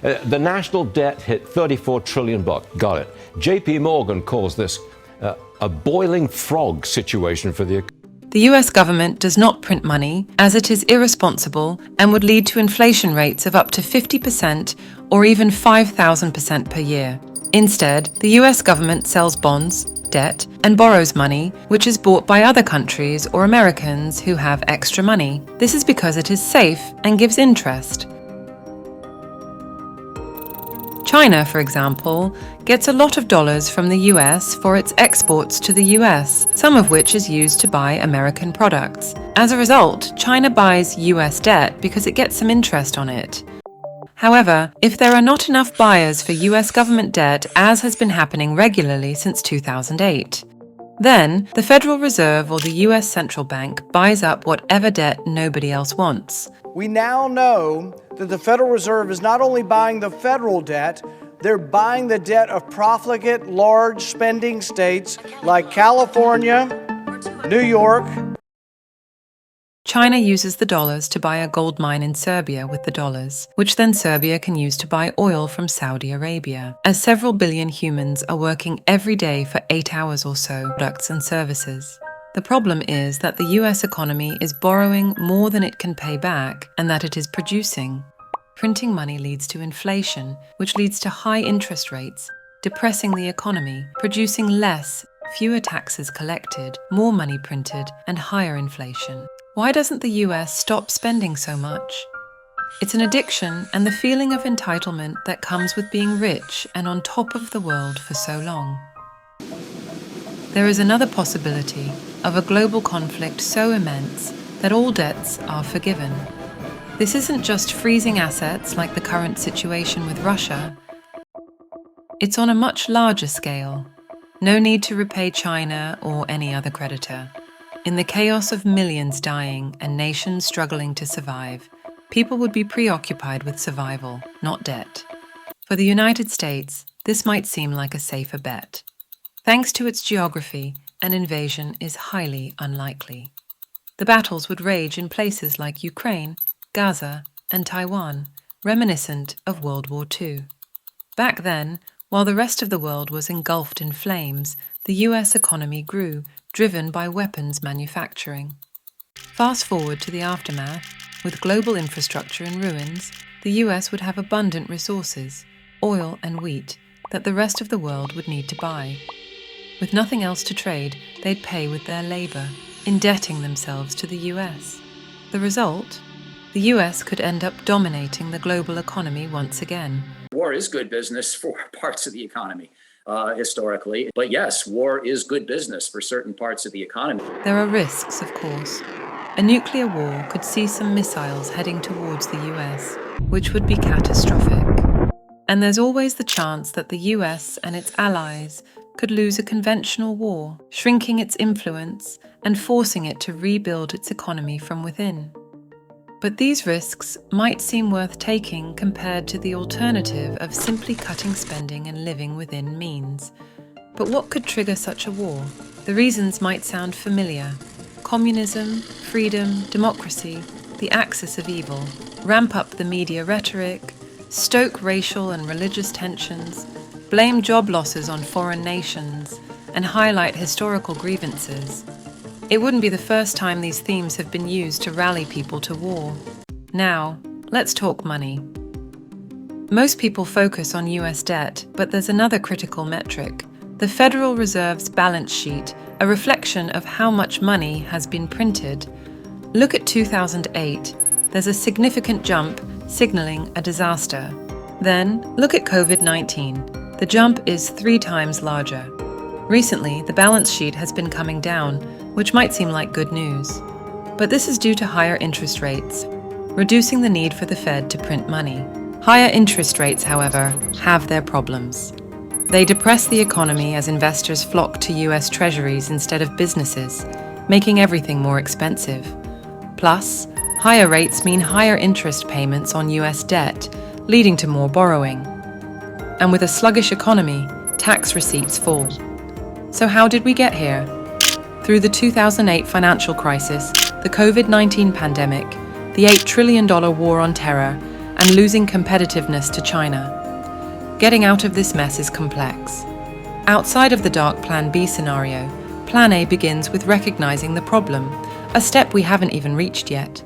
The national debt hit $34 trillion. Got it. JP Morgan calls this a boiling frog situation for the economy. The US government does not print money, as it is irresponsible and would lead to inflation rates of up to 50% or even 5,000% per year. Instead, the US government sells bonds, debt, and borrows money, which is bought by other countries or Americans who have extra money. This is because it is safe and gives interest. China, for example, gets a lot of dollars from the US for its exports to the US, some of which is used to buy American products. As a result, China buys US debt because it gets some interest on it. However, if there are not enough buyers for US government debt, as has been happening regularly since 2008, then the Federal Reserve or the US Central Bank buys up whatever debt nobody else wants. We now know that the Federal Reserve is not only buying the federal debt, they're buying the debt of profligate, large spending states like California, New York. China uses the dollars to buy a gold mine in Serbia with the dollars, which then Serbia can use to buy oil from Saudi Arabia, as several billion humans are working every day for 8 hours or so, products and services. The problem is that the US economy is borrowing more than it can pay back and that it is producing. Printing money leads to inflation, which leads to high interest rates, depressing the economy, producing less, fewer taxes collected, more money printed, and higher inflation. Why doesn't the US stop spending so much? It's an addiction and the feeling of entitlement that comes with being rich and on top of the world for so long. There is another possibility of a global conflict so immense that all debts are forgiven. This isn't just freezing assets like the current situation with Russia. It's on a much larger scale. No need to repay China or any other creditor. In the chaos of millions dying and nations struggling to survive, people would be preoccupied with survival, not debt. For the United States, this might seem like a safer bet. Thanks to its geography, an invasion is highly unlikely. The battles would rage in places like Ukraine, Gaza, and Taiwan, reminiscent of World War II. Back then, while the rest of the world was engulfed in flames, the US economy grew, driven by weapons manufacturing. Fast forward to the aftermath, with global infrastructure in ruins, the US would have abundant resources, oil and wheat, that the rest of the world would need to buy. With nothing else to trade, they'd pay with their labor, indebting themselves to the US. The result? The US could end up dominating the global economy once again. War is good business for parts of the economy, historically. But yes, war is good business for certain parts of the economy. There are risks, of course. A nuclear war could see some missiles heading towards the US, which would be catastrophic. And there's always the chance that the US and its allies could lose a conventional war, shrinking its influence and forcing it to rebuild its economy from within. But these risks might seem worth taking compared to the alternative of simply cutting spending and living within means. But what could trigger such a war? The reasons might sound familiar. Communism, freedom, democracy, the axis of evil. Ramp up the media rhetoric, stoke racial and religious tensions, blame job losses on foreign nations, and highlight historical grievances. It wouldn't be the first time these themes have been used to rally people to war. Now, let's talk money. Most people focus on US debt, but there's another critical metric: the Federal Reserve's balance sheet, a reflection of how much money has been printed. Look at 2008. There's a significant jump, signaling a disaster. Then, look at COVID-19. The jump is 3 times larger. Recently, the balance sheet has been coming down, which might seem like good news. But this is due to higher interest rates, reducing the need for the Fed to print money. Higher interest rates, however, have their problems. They depress the economy as investors flock to US treasuries instead of businesses, making everything more expensive. Plus, higher rates mean higher interest payments on US debt, leading to more borrowing. And with a sluggish economy, tax receipts fall. So how did we get here? Through the 2008 financial crisis, the COVID-19 pandemic, the $8 trillion war on terror, and losing competitiveness to China. Getting out of this mess is complex. Outside of the dark Plan B scenario, Plan A begins with recognizing the problem, a step we haven't even reached yet.